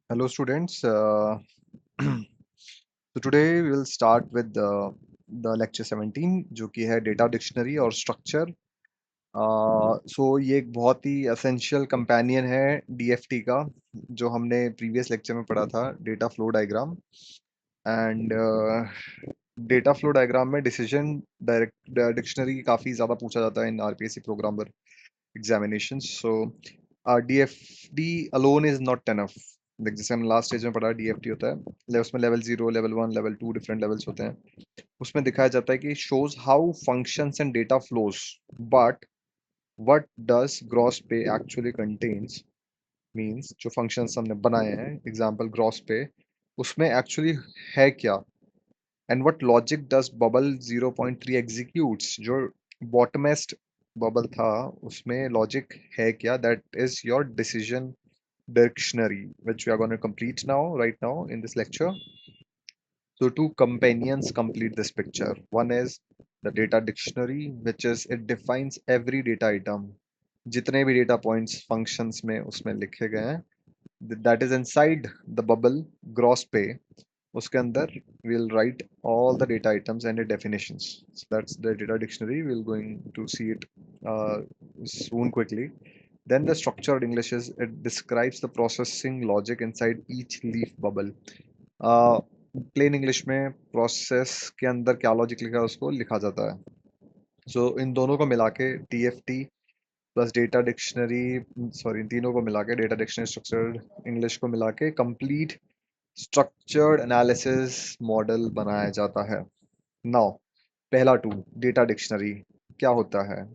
Hello, students. So today we will start with the lecture 17 जो कि है data dictionary और स्ट्रक्चर। सो ये एक बहुत ही एसेंशियल कंपेनियन है डीएफटी का, जो हमने प्रीवियस लेक्चर में पढ़ा था, data flow diagram. And data flow diagram में डिसीजन डायरेक्ट डिक्शनरी काफ़ी ज़्यादा पूछा जाता है in RPSC programmer examination. So DFD alone is not enough. Like जैसे हम लास्ट स्टेज में पढ़ा, डीएफटी होता है, उसमें level 0, level 1, level 2 different levels होते हैं। उसमें दिखाया जाता है कि shows how functions and data flows, but what does gross पे एक्चुअली कंटेन्स। मींस जो फंक्शंस हमने बनाए हैं, एग्जांपल ग्रॉस पे, उसमें एक्चुअली है क्या, and what logic does bubble 0.3 executes. जो बॉटमेस्ट बबल था उसमें लॉजिक है क्या, that is your decision dictionary, which we are going to complete now, right now in this lecture. So two companions complete this picture. One is the data dictionary, which is it defines every data item. जितने भी data points functions में उसमें लिखे गए हैं, that is inside the bubble gross pay. उसके अंदर we'll write all the data items and the definitions. So that's the data dictionary. We're going to see it soon quickly. Then the structured English is it describes the processing logic inside each leaf bubble. Plain English में process के अंदर क्या logic लिखा है उसको लिखा जाता है। सो इन दोनों को मिला के TFT plus data dictionary, sorry, इन तीनों को मिला के डेटा डिक्शनरी स्ट्रक्चर्ड इंग्लिश को मिला के कंप्लीट स्ट्रक्चर्ड एनालिसिस मॉडल बनाया जाता है। नाउ पहला टूल डेटा डिक्शनरी क्या होता है।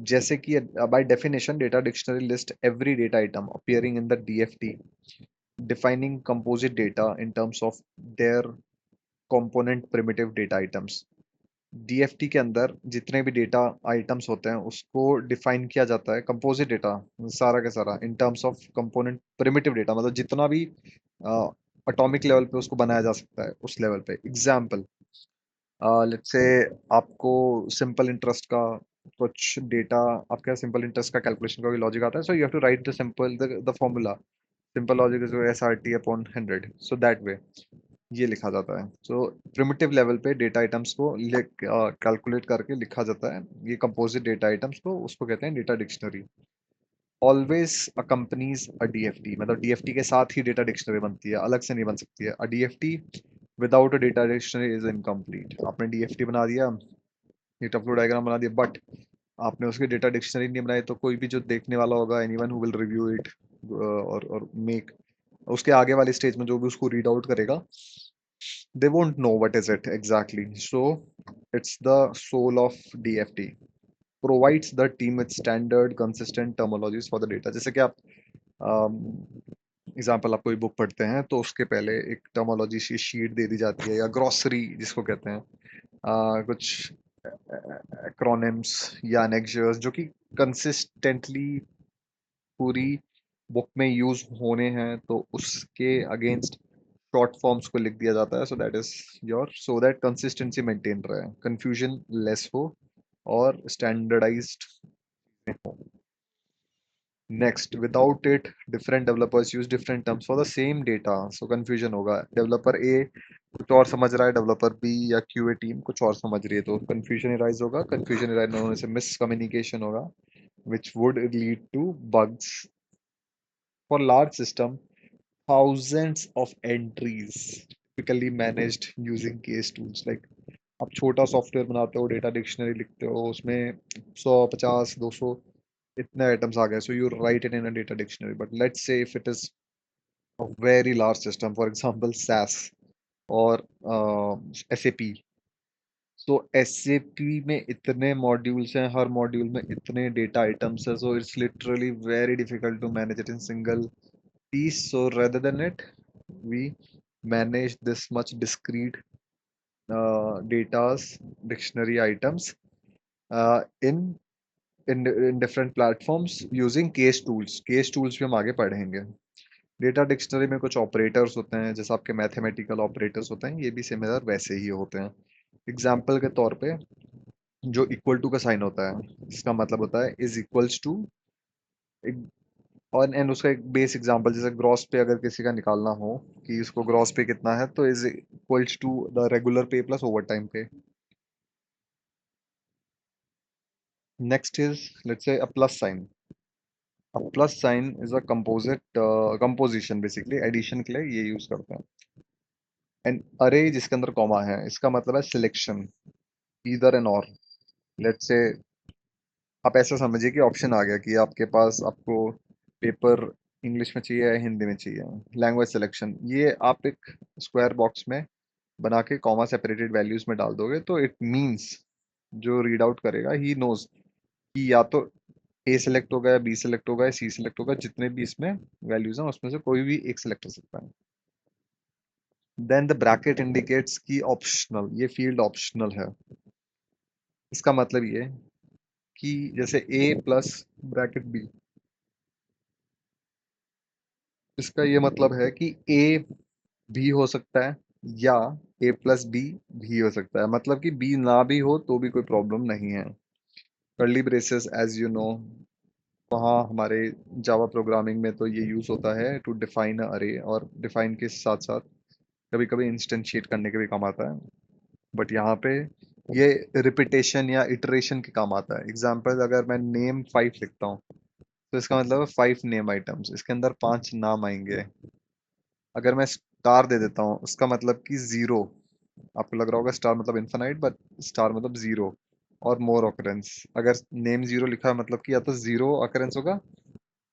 जैसे कि by definition data dictionary list every data item appearing in the DFT, defining composite data in terms of their component primitive data items. DFT के अंदर जितने भी डेटा आइटम्स होते हैं उसको डिफाइन किया जाता है, कंपोजिट डेटा सारा का सारा, in terms of component primitive data, मतलब जितना भी अटोमिक लेवल पे उसको बनाया जा सकता है उस लेवल पे। एग्जाम्पल, लेट्स से आपको सिंपल इंटरेस्ट का कुछ डेटा, आपके सिंपल इंटरेस्ट का कैलकुलेशन का भी लॉजिक आता है, so you have to write the simple the formula, simple logic is S R T upon 100, so that way ये लिखा जाता है। सो प्रिमिटिव लेवल पे डेटा आइटम्स को कैलकुलेट करके लिखा जाता है, ये कंपोजिट डेटा आइटम्स को, उसको कहते हैं डेटा डिक्शनरी। ऑलवेज अकम्पनीज अ डीएफटी, मतलब डीएफटी के साथ ही डेटा डिक्शनरी बनती है, अलग से नहीं बन सकती है। A DFT without a data dictionary is incomplete. आपने डीएफटी बना दिया, डेटा फ्लो डायग्राम बना दिया, बट आपने उसकी डेटा डिक्शनरी नहीं बनाई, तो कोई भी जो देखने वाला होगा, anyone who will review it और मेक, उसके आगे वाली स्टेज में जो भी उसको रीड आउट करेगा, they won't know what is it exactly. So it's the soul of DFT, provides the team with standard consistent terminologies for the data। जैसे कि आप एग्जाम्पल, आप कोई बुक पढ़ते हैं तो उसके पहले एक टर्मोलॉजी की शीट दे दी जाती है, या ग्रोसरी जिसको कहते हैं, कुछ एक्रोनिम्स या एनेक्जर्स जो कि कंसिस्टेंटली पूरी बुक में यूज होने हैं, तो उसके अगेंस्ट शॉर्ट फॉर्म्स को लिख दिया जाता है। So that is your, so that consistency maintain रहे, कंफ्यूजन लेस हो और स्टैंडर्डाइज्ड हो। Next, without it different developers use different terms for the same data, so confusion होगा। डेवलपर ए कुछ और समझ रहा है, डेवलपर बी या क्यूए टीम कुछ और समझ रही है, तो कंफ्यूजन राइज होगा। कंफ्यूजन राइज होने से मिसकम्युनिकेशन होगा, which would lead to bugs. For large system, thousands of entries typically managed using case tools, like आप छोटा सॉफ्टवेयर बनाते हो, डेटा डिक्शनरी लिखते हो, उसमें 100, 50, 200 इतने आइटम्स आ गए, so you right it in a data dictionary. But let's say if it is a very large system, for example SAS और SAP, तो SAP में इतने मॉड्यूल्स हैं, हर मॉड्यूल में इतने डेटा आइटम्स है, so it's literally very difficult to manage it in single piece. So rather than it, we manage this much discrete data's dictionary items uh, in in different platforms using case tools. Case tools भी हम आगे पढ़ेंगे। Data dictionary में कुछ operators होते हैं, जैसे आपके मैथमेटिकल ऑपरेटर्स होते हैं, ये भी सिमिलर वैसे ही होते हैं। एग्जाम्पल के तौर पे, जो इक्वल टू का साइन होता है, इसका मतलब होता है इज इक्वल्स टू, और एंड उसका एक बेस एग्जांपल, जैसे ग्रॉस पे अगर किसी का निकालना हो कि इसको ग्रॉस पे कितना है, तो is equals to the regular pay plus overtime pay. Next is let's say a plus sign. A plus sign is a composite composition, basically addition के लिए ये यूज करते हैं. एंड अरे जिसके अंदर कॉमा है, इसका मतलब है सिलेक्शन, ईदर एंड और. लेट्स से आप ऐसा समझिए कि ऑप्शन आ गया कि आपके पास, आपको पेपर इंग्लिश में चाहिए या हिंदी में चाहिए, लैंग्वेज सिलेक्शन, ये आप एक स्क्वायर बॉक्स में बना के कॉमा सेपरेटेड वैल्यूज में डाल दोगे, तो इट मींस जो रीड आउट करेगा ही नोज कि या तो ए सिलेक्ट होगा, या बी सिलेक्ट होगा, या सी सिलेक्ट होगा, जितने भी इसमें वैल्यूज हैं उसमें से कोई भी एक सिलेक्ट हो सकता है. देन द ब्रैकेट इंडिकेट्स की ऑप्शनल, ये फील्ड ऑप्शनल है. इसका मतलब ये कि जैसे ए प्लस ब्रैकेट बी, इसका ये मतलब है कि ए भी हो सकता है, या ए प्लस बी भी हो सकता है, मतलब कि बी ना भी हो तो भी कोई प्रॉब्लम नहीं है. Curly braces as you know, वहाँ हमारे जावा प्रोग्रामिंग में तो ये यूज होता है टू डिफाइन अरे, और डिफाइन के साथ साथ कभी कभी इंस्टेंशिएट करने के भी काम आता है. बट यहाँ पे ये रिपीटेशन या इटरेशन के काम आता है. एग्जाम्पल, अगर मैं नेम 5 लिखता हूँ, तो इसका मतलब है 5 नेम आइटम्स, इसके अंदर 5 नाम आएंगे. अगर मैं स्टार दे देता हूँ, उसका मतलब कि जीरो. आपको लग रहा होगा स्टार मतलब इन्फिनाइट, बट स्टार मतलब जीरो और मोर ऑकरेंस. अगर नेम जीरो लिखा है, मतलब कि या तो जीरो ऑकरेंस होगा,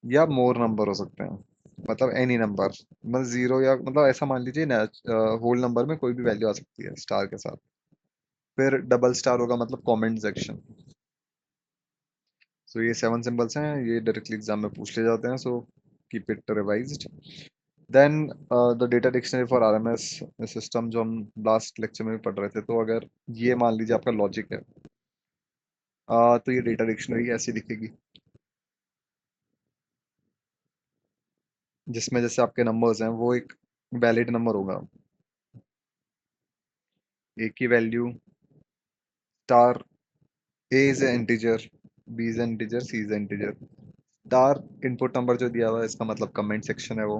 या मोर नंबर हो सकते हैं, मतलब एनी नंबर. मतलब जीरो, या मतलब ऐसा मान लीजिए ना, होल नंबर में कोई भी वैल्यू आ सकती है स्टार के साथ. फिर डबल स्टार होगा मतलब कमेंट सेक्शन. सो ये 7 सिंबल्स हैं, ये डायरेक्टली एग्जाम में पूछ ले जाते हैं, so keep it revised. Then the data dictionary for RMS system, जो हम लास्ट लेक्चर में भी पढ़ रहे थे. तो अगर ये मान लीजिए आपका लॉजिक है, तो ये डेटा डिक्शनरी ऐसी दिखेगी, जिसमें जैसे आपके नंबर्स हैं वो एक वैलिड नंबर होगा. ए की value star, A is a integer, B is a integer, C is a integer. Star input number जो दिया हुआ है, इसका मतलब कमेंट सेक्शन है वो.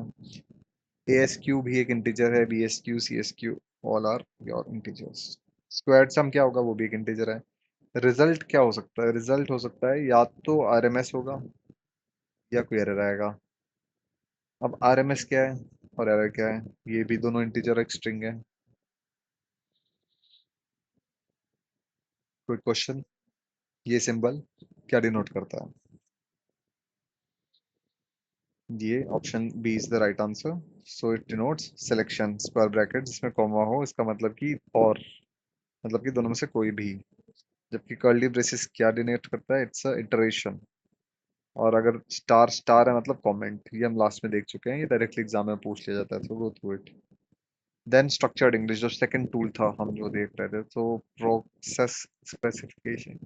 ए एस क्यू भी एक इंटीजर है, B S Q, C S Q, all are your integers. Squared sum क्या होगा, वो भी एक इंटीजर है. रिजल्ट क्या हो सकता है, रिजल्ट हो सकता है या तो आरएमएस होगा, या कोई एरर आएगा. अब आरएमएस क्या है और एरर क्या है, ये भी दोनों इंटीजर एक स्ट्रिंग है. कोई क्वेश्चन, ये सिंबल क्या डिनोट करता है? ये option B is the right answer. So it denotes selection, square bracket जिसमें कॉमा हो, इसका मतलब कि और, मतलब कि दोनों में से कोई भी. जबकि कर्ली ब्रेसेस क्या डिनोट करता है, इट्स अ इटरेशन. और अगर स्टार स्टार है मतलब कमेंट, ये हम लास्ट में देख चुके हैं, ये डायरेक्टली एग्जाम में पूछ लिया जाता है, तो go through it. Then structured English, जो सेकंड टूल था हम जो देख रहे थे, तो प्रोसेस स्पेसिफिकेशन.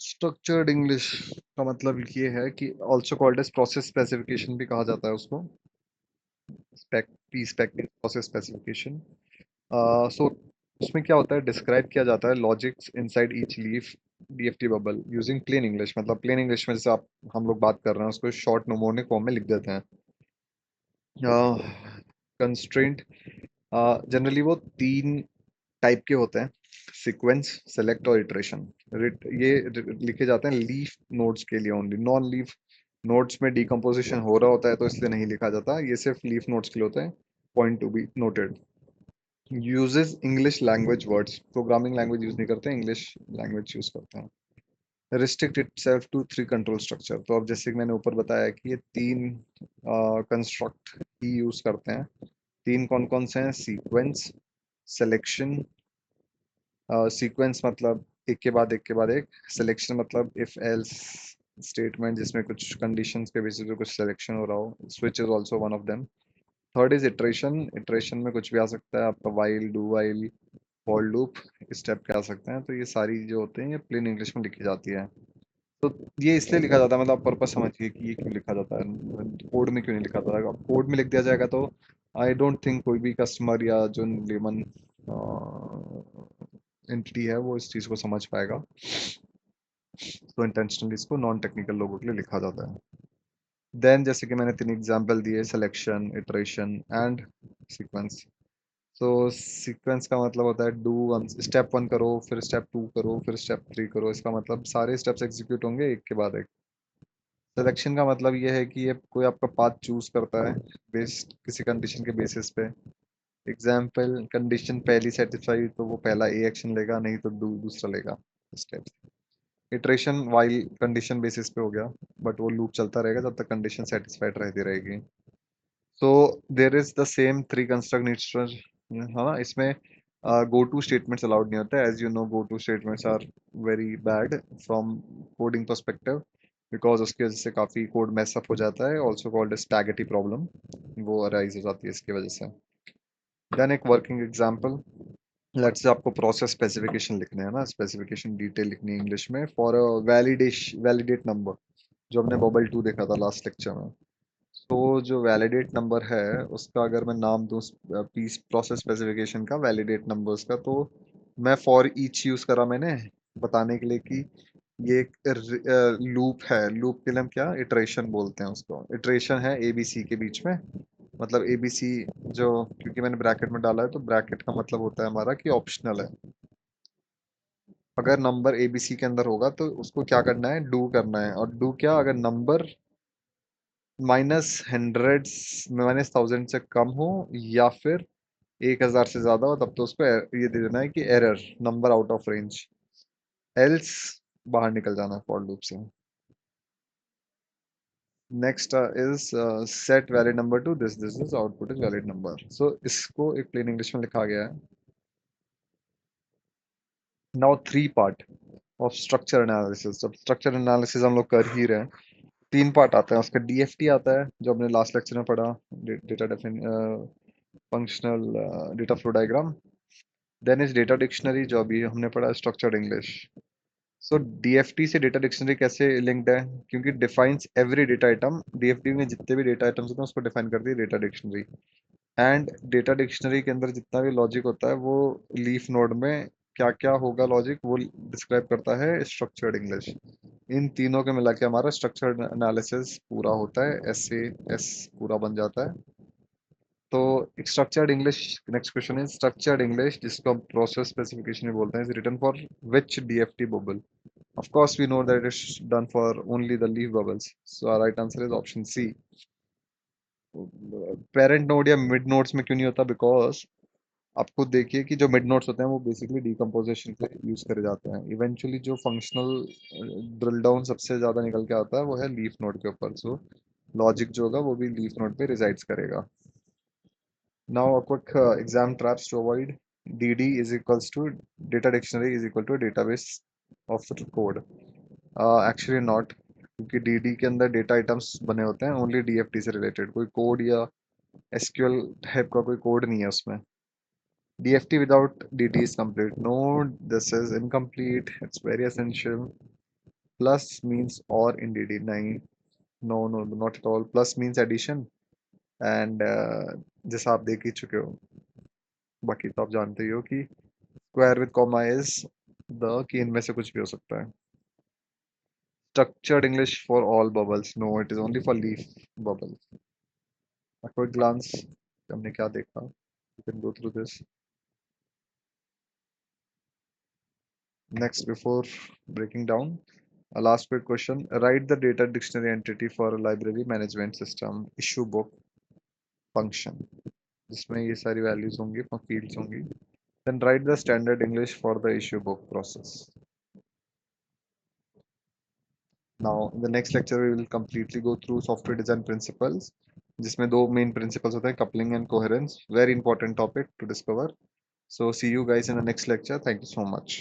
स्ट्रक्चर्ड इंग्लिश का मतलब ये है कि also called as process specification भी कहा जाता है उसको. Spec, P spec process specification. So उसमें क्या होता है, डिस्क्राइब किया जाता है logics inside each leaf DFT bubble using plain English. मतलब प्लेन इंग्लिश में जैसे आप हम लोग बात कर रहे हैं, उसको शॉर्ट नोमोनिक फॉर्म में लिख देते हैं. कंस्ट्रेंट जनरली वो तीन टाइप के होते हैं: सीक्वेंस, सेलेक्ट और इटरेशन. ये लिखे जाते हैं लीफ नोड्स के लिए ओनली. नॉन लीफ नोड्स में डिकम्पोजिशन हो रहा होता है, तो इसलिए नहीं लिखा जाता. ये सिर्फ लीफ नोड्स के लिए होते हैं. Point to be noted. Uses English language words, programming language use नहीं करते, इंग्लिश लैंग्वेज यूज करते हैं. Restrict itself to 3 control structure. तो अब जैसे कि मैंने ऊपर बताया कि ये तीन कंस्ट्रक्ट ही यूज करते हैं. तीन कौन कौन से हैं? Sequence, selection. सीक्वेंस मतलब एक के बाद एक के बाद एक. सिलेक्शन मतलब इफ एल्स स्टेटमेंट, जिसमें कुछ कंडीशंस के बेसिस पे कुछ सिलेक्शन हो रहा हो. Switch is also one of them. Third is iteration. Iteration में कुछ भी आ सकता है, आपका while, do while, for loop, इस टाइप के आ सकते हैं. तो ये सारी जो होते हैं, ये प्लेन इंग्लिश में लिखी जाती है. तो ये इसलिए लिखा जाता है, मतलब पर्पज समझिए कि ये क्यों लिखा जाता है, कोड में क्यों नहीं लिखा जाता. कोड में लिख दिया जाएगा तो आई डोंट थिंक कोई भी कस्टमर या जो लेमन एंटिटी है वो इस चीज को समझ पाएगा. तो इंटेंशनली इसको नॉन टेक्निकल लोगों के लिए लिखा जाता है। देन जैसे कि मैंने 3 एग्जांपल दिए, सिलेक्शन, इटरेशन एंड सीक्वेंस। तो सीक्वेंस का मतलब होता है डू वन, स्टेप 1 करो, फिर स्टेप 2 करो, फिर स्टेप 3 करो। इसका मतलब सारे स्टेप्स एग्जीक्यूट होंगे एक के बाद एक। सिलेक्शन का मतलब ये है कि ये कोई आपका पाथ चूज करता है बेस्ड किसी कंडीशन के बेसिस पे। एग्जाम्पल, कंडीशन पहली सेटिस्फाई तो वो पहला ए एक्शन लेगा, नहीं तो दूसरा लेगा step. Iteration while condition basis पे हो गया, बट वो लूप चलता रहेगा जब तक कंडीशन सेटिस्फाइड रहती रहेगी। So there is the same three construct needs. हाँ, इसमें गो टू स्टेटमेंट्स अलाउड नहीं होते। As you know, go to statements are very bad from coding perspective, because उसकी वजह से काफी कोड मैसअप हो जाता है, ऑल्सो कॉल्ड स्पैगेटी प्रॉब्लम, वो अराइज हो जाती है इसकी वजह से। देन एक वर्किंग एग्जांपल, लेट्स से आपको प्रोसेस स्पेसिफिकेशन लिखने हैं ना, स्पेसिफिकेशन डिटेल लिखनी है इंग्लिश में फॉर अ वैलिडेट नंबर, जो हमने बबल 2 देखा था लास्ट लेक्चर में। तो जो वैलिडेट नंबर है उसका अगर मैं नाम दूं पीस प्रोसेस स्पेसिफिकेशन का, वैलिडेट नंबर्स का, तो मैं फॉर ईच यूज करा मैंने बताने के लिए कि ये एक लूप है। लूप के लिए हम क्या इटरेशन बोलते हैं उसको। इटरेशन है एबीसी के बीच में, मतलब एबीसी जो, क्योंकि मैंने ब्रैकेट में डाला है तो ब्रैकेट का मतलब होता है हमारा कि ऑप्शनल है। अगर नंबर एबीसी के अंदर होगा तो उसको क्या करना है, डू करना है। और डू क्या, अगर number minus hundreds minus thousand से कम हो या फिर 1000 से ज्यादा हो, तब तो उसको ये दे देना है कि error, number out of range, else बाहर निकल जाना फॉर लूप से। Next is set valid number to this is output is valid number. So इसको एक प्लेन इंग्लिश में लिखा गया है। Now three part of structure analysis. जब स्ट्रक्चर एनालिसिस हम लोग कर ही रहे हैं, 3 पार्ट आते हैं उसका। डीएफटी आता है जो हमने लास्ट लेक्चर में पढ़ा, data define functional data flow diagram. Then is data dictionary जो अभी हमने पढ़ा, स्ट्रक्चर्ड इंग्लिश। सो डीएफटी से डेटा डिक्शनरी कैसे लिंक्ड है, क्योंकि defines every data item. DFT में जितने भी डेटा आइटम्स होते हैं उसको डिफाइन करती है data dictionary. And data dictionary के अंदर जितना भी लॉजिक होता है वो लीफ नोड में क्या क्या होगा लॉजिक, वो डिस्क्राइब करता है स्ट्रक्चर्ड इंग्लिश। इन तीनों के मिला के हमारा स्ट्रक्चर्ड एनालिसिस पूरा होता है, एस ए एस पूरा बन जाता है। तो structured English, next question is structured English, जिसको हम प्रोसेस स्पेसिफिकेशन भी बोलते हैं, is written for which DFT bubble. Of course, we know that it's done for only the leaf bubbles. So our right answer is option C. Parent node या mid nodes में क्यों नहीं होता? Because आप खुद देखिए कि जो मिड नोड्स होते हैं वो बेसिकली डिकम्पोजिशन पे यूज करे जाते हैं। इवेंचुअली जो फंक्शनल ड्रिल डाउन सबसे ज्यादा निकल के आता है वो है लीफ नोड के ऊपर। सो लॉजिक जो होगा वो भी लीफ नोड पे रिजाइड्स करेगा। Now a quick exam traps to avoid. dd is equals to data dictionary is equal to database of code। Actually not, क्योंकि डीडी के अंदर डेटा आइटम्स बने होते हैं ओनली डीएफटी से रिलेटेड, कोई कोड या एसक्यूएल टाइप का कोई कोड नहीं है उसमें। DFT without DD is complete, no, this is incomplete, it's very essential. Plus means और इन डीडी, नहीं, no no not at all. Plus means addition and जैसा आप देख ही चुके हो, बाकी तो आप जानते ही हो कि square with comma is the, कि इनमें से कुछ भी हो सकता है। Structured English for all bubbles. No, it is only for leaf bubbles. A quick glance. हमने क्या देखा? You can go through this. Next, before breaking down, a last quick question. Write the data dictionary entity for a library management system issue book function, जिसमें ये सारी values होंगी, fields होंगी. Then write the standard English for the issue book process. Now, in the next lecture, we will completely go through software design principles, जिसमें दो main principles होते हैं, coupling and coherence. Very important topic to discover. So, see you guys in the next lecture. Thank you so much.